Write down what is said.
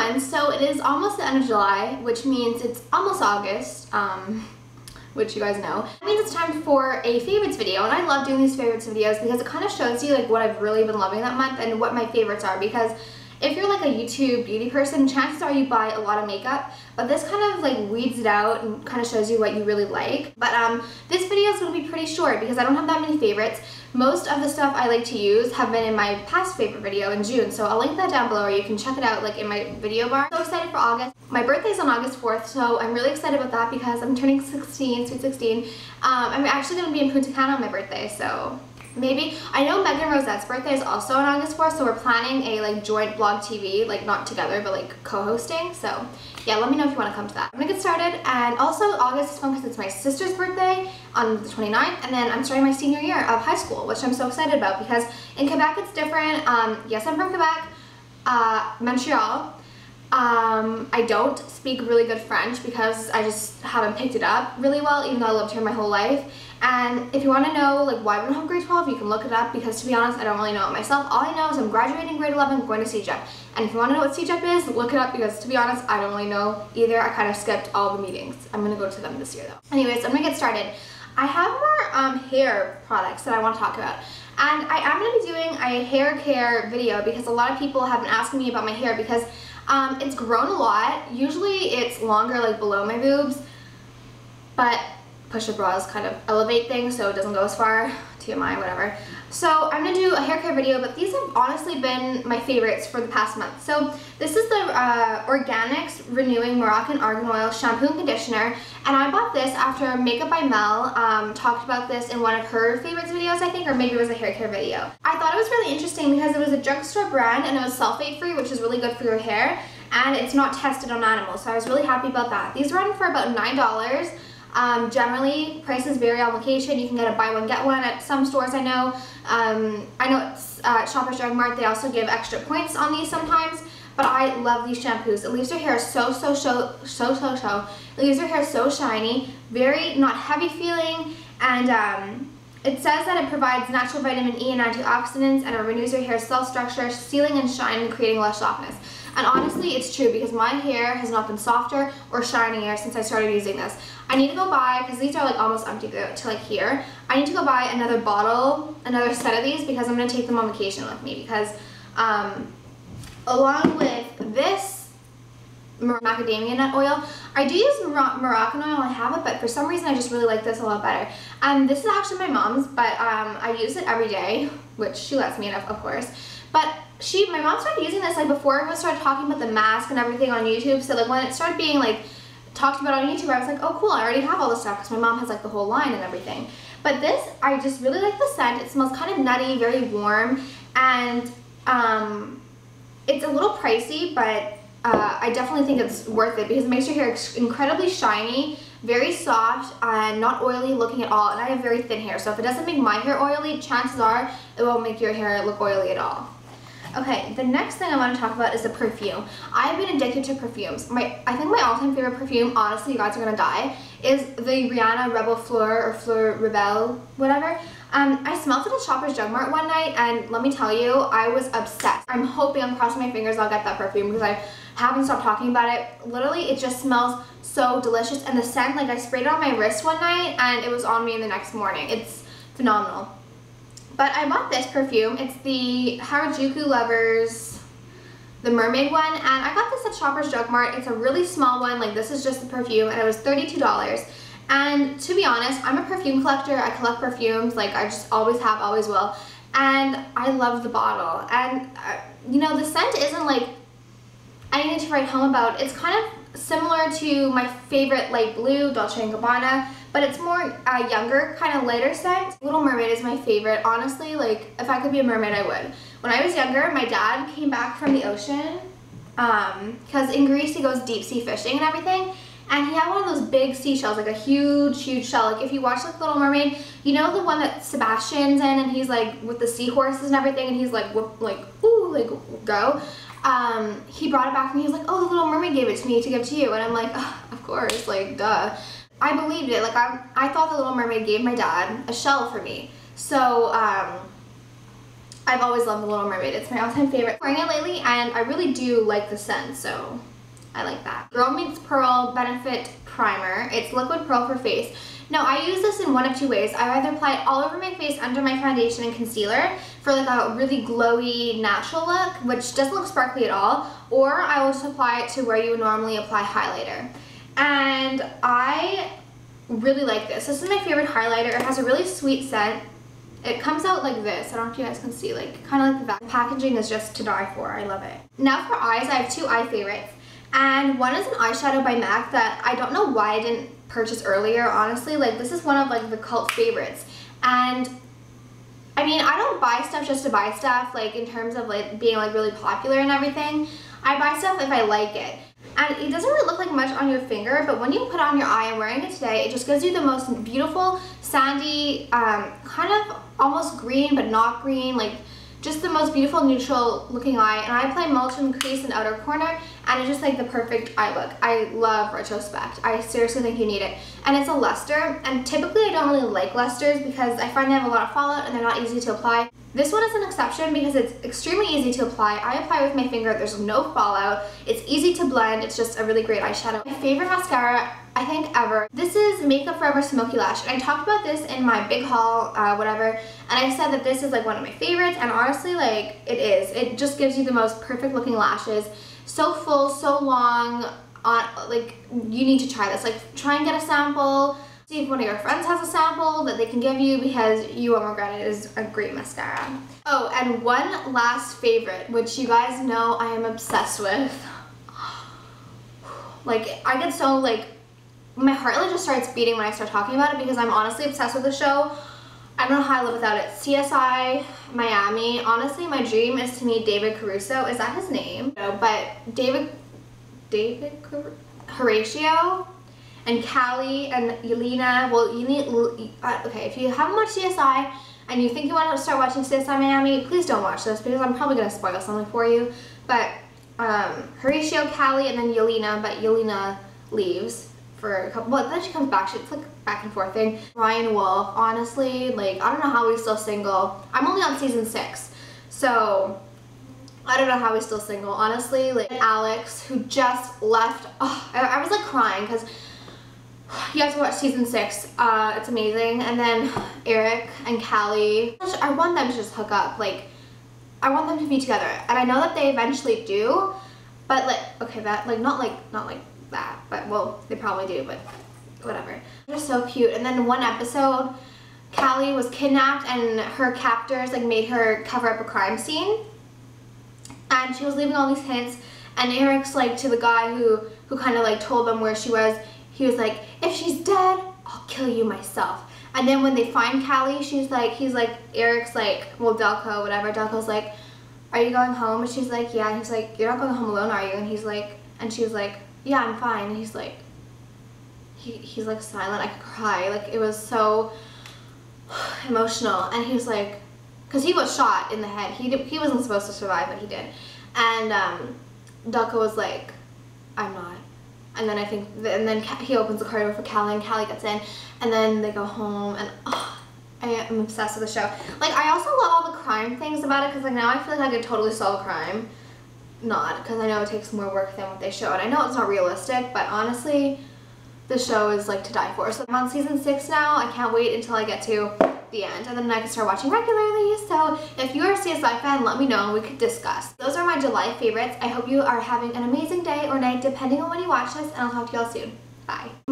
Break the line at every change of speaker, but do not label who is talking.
everyone, so it is almost the end of July, which means it's almost August, which you guys know. It means it's time for a favorites video, and I love doing these favorites videos because it kind of shows you like what I've really been loving that month and what my favorites are, because if you're like a YouTube beauty person, chances are you buy a lot of makeup, but this kind of like weeds it out and kind of shows you what you really like. But this video is going to be pretty short because I don't have that many favorites. Most of the stuff I like to use have been in my past favorite video in June, so I'll link that down below, or you can check it out like in my video bar. I'm so excited for August. My birthday's on August 4th, so I'm really excited about that because I'm turning 16, sweet 16. I'm actually going to be in Punta Cana on my birthday, so maybe. I know Megan Rosette's birthday is also on August 4th, so we're planning a like joint vlog TV, like not together, but like co-hosting. So yeah, let me know if you want to come to that. I'm gonna get started, and also August is fun because it's my sister's birthday on the 29th, and then I'm starting my senior year of high school, which I'm so excited about because in Quebec it's different. Yes, I'm from Quebec, Montreal. I don't speak really good French because I just haven't picked it up really well, even though I lived here my whole life. And if you want to know like why we don't have grade 12, you can look it up, because to be honest, I don't really know it myself. All I know is I'm graduating grade 11, going to CJEP. And if you want to know what CJEP is, look it up, because to be honest, I don't really know either. I kind of skipped all the meetings. I'm going to go to them this year though. Anyways, I'm going to get started. I have more hair products that I want to talk about. And I am going to be doing a hair care video because a lot of people have been asking me about my hair because it's grown a lot. Usually it's longer like below my boobs, but push-up bras kind of elevate things so it doesn't go as far. TMI, whatever. So I'm gonna do a hair care video, but these have honestly been my favorites for the past month. So this is the Organics Renewing Moroccan Argan Oil Shampoo and Conditioner, and I bought this after Makeup by Mel talked about this in one of her favorites videos, I think, or maybe it was a hair care video. I thought it was really interesting because it was a drugstore brand and it was sulfate free, which is really good for your hair, and it's not tested on animals, so I was really happy about that. These run for about $9. Generally, prices vary on location. You can get a buy one get one at some stores, I know. I know it's Shoppers Drug Mart. They also give extra points on these sometimes, but I love these shampoos. It leaves your hair so it leaves your hair so shiny, very not heavy feeling, and it says that it provides natural vitamin E and antioxidants, and it renews your hair's cell structure, sealing and shine and creating less softness. And honestly, it's true because my hair has not been softer or shinier since I started using this. I need to go buy, because these are like almost empty to like here, I need to go buy another bottle, another set of these, because I'm going to take them on vacation with me, because along with this macadamia nut oil, I do use Moroccan oil, I have it, but for some reason I just really like this a lot better. This is actually my mom's, but I use it every day, which she lets me, of course. But my mom started using this like before everyone started talking about the mask and everything on YouTube, so like when it started being like talked about on YouTube, I was like, oh cool, I already have all this stuff, because my mom has like the whole line and everything. But this, I just really like the scent. It smells kind of nutty, very warm, and it's a little pricey, but I definitely think it's worth it because it makes your hair incredibly shiny, very soft, and not oily looking at all. And I have very thin hair, so if it doesn't make my hair oily, chances are it won't make your hair look oily at all. Okay, the next thing I want to talk about is the perfume. I've been addicted to perfumes. I think my all-time favorite perfume, honestly, you guys are gonna die, is the Rihanna Rebel Fleur, or Fleur Rebelle, whatever. I smelled it at Shoppers Drug Mart one night, and let me tell you, I was obsessed. I'm crossing my fingers I'll get that perfume because I haven't stopped talking about it. Literally, it just smells so delicious, and the scent, like I sprayed it on my wrist one night, and it was on me the next morning. It's phenomenal. But I bought this perfume. It's the Harajuku Lovers, the mermaid one, and I got this at Shoppers Drug Mart. It's a really small one, like this is just the perfume, and it was $32. And to be honest, I'm a perfume collector. I collect perfumes, like I just always have, always will, and I love the bottle. And you know, the scent isn't like anything to write home about. It's kind of similar to my favorite light blue, Dolce & Gabbana, but it's more younger, kind of lighter scent. Little Mermaid is my favorite. Honestly, like if I could be a mermaid, I would. When I was younger, my dad came back from the ocean, because in Greece he goes deep sea fishing and everything, and he had one of those big seashells, like a huge shell. Like if you watch like Little Mermaid, you know the one that Sebastian's in, and he's like with the seahorses and everything, and he's like, ooh, like go. He brought it back and he was like, oh, the Little Mermaid gave it to me to give to you, and I'm like, oh, of course, like duh. I believed it. Like I thought the Little Mermaid gave my dad a shell for me. So I've always loved The Little Mermaid. It's my all-time favorite. I'm wearing it lately and I really do like the scent, so I like that. Girl Meets Pearl Benefit Primer. It's liquid pearl for face. Now I use this in one of two ways. I either apply it all over my face under my foundation and concealer for like a really glowy natural look, which doesn't look sparkly at all, or I will just apply it to where you would normally apply highlighter. And I really like this. This is my favorite highlighter. It has a really sweet scent. It comes out like this. I don't know if you guys can see, like kind of like that. The packaging is just to die for. I love it. Now for eyes, I have two eye favorites. And one is an eyeshadow by MAC that I don't know why I didn't purchase earlier, honestly. Like, this is one of like the cult favorites. And I mean, I don't buy stuff just to buy stuff, like in terms of like being like really popular and everything. I buy stuff if I like it. And it doesn't really look like much on your finger, but when you put it on your eye, I'm wearing it today, it just gives you the most beautiful, sandy, kind of almost green, but not green, like just the most beautiful neutral looking eye. And I apply Molten crease and outer corner, and it's just like the perfect eye look. I love Retrospect. I seriously think you need it. And it's a luster, and typically I don't really like lusters because I find they have a lot of fallout and they're not easy to apply. This one is an exception because it's extremely easy to apply. I apply with my finger, there's no fallout, it's easy to blend, it's just a really great eyeshadow. My favorite mascara, I think, ever. This is Makeup Forever Smoky Lash, and I talked about this in my big haul, whatever, and I said that this is like one of my favorites, and honestly, like, it is. It just gives you the most perfect looking lashes. So full, so long, like, you need to try this. Like, try and get a sample. See if one of your friends has a sample that they can give you because you won't regret it. It is a great mascara. Oh, and one last favorite, which you guys know I am obsessed with. Like, I get so, like, my heart like just starts beating when I start talking about it because I'm honestly obsessed with the show. I don't know how I live without it. CSI Miami. Honestly, my dream is to meet David Caruso. Is that his name? No, but David Horatio and Callie and Yelena. Well, you need, okay, if you haven't watched CSI and you think you want to start watching CSI Miami, please don't watch this because I'm probably going to spoil something for you. But Horatio, Callie, and then Yelena, but Yelena leaves for a couple, well, then she comes back. It's like back and forth thing. Ryan Wolf, honestly, like, I don't know how he's still single. I'm only on season 6, so I don't know how he's still single, honestly. Like, Alex, who just left, oh, I was like crying because you have to watch season 6. It's amazing. And then Eric and Callie. I want them to just hook up. Like, I want them to be together. And I know that they eventually do, but like, okay, that, like, not like that, but well, they probably do, but whatever. They're so cute. And then one episode, Callie was kidnapped and her captors like made her cover up a crime scene. And she was leaving all these hints, and Eric's like to the guy who kind of like told them where she was, he was like, if she's dead, I'll kill you myself. And then when they find Callie, he's like, Eric's like, well, Delco, whatever, Delco's like, are you going home? And she's like, yeah. And he's like, you're not going home alone, are you? And he's like, and she's like, yeah, I'm fine. And he's like, he's like silent. I could cry. Like, it was so emotional. And he was like, because he was shot in the head. He wasn't supposed to survive, but he did. And Delco was like, I'm not. And then and then he opens the car door for Callie, and Callie gets in, and then they go home, and oh, I am obsessed with the show. Like, I also love all the crime things about it, because like now I feel like I could totally solve a crime. Not, because I know it takes more work than what they show, and I know it's not realistic, but honestly, the show is like to die for. So I'm on season 6 now. I can't wait until I get to the end, and then I can start watching regularly. So if you're a CSI fan, let me know and we could discuss. Those are my July favorites. I hope you are having an amazing day or night depending on when you watch this, and I'll talk to y'all soon. Bye.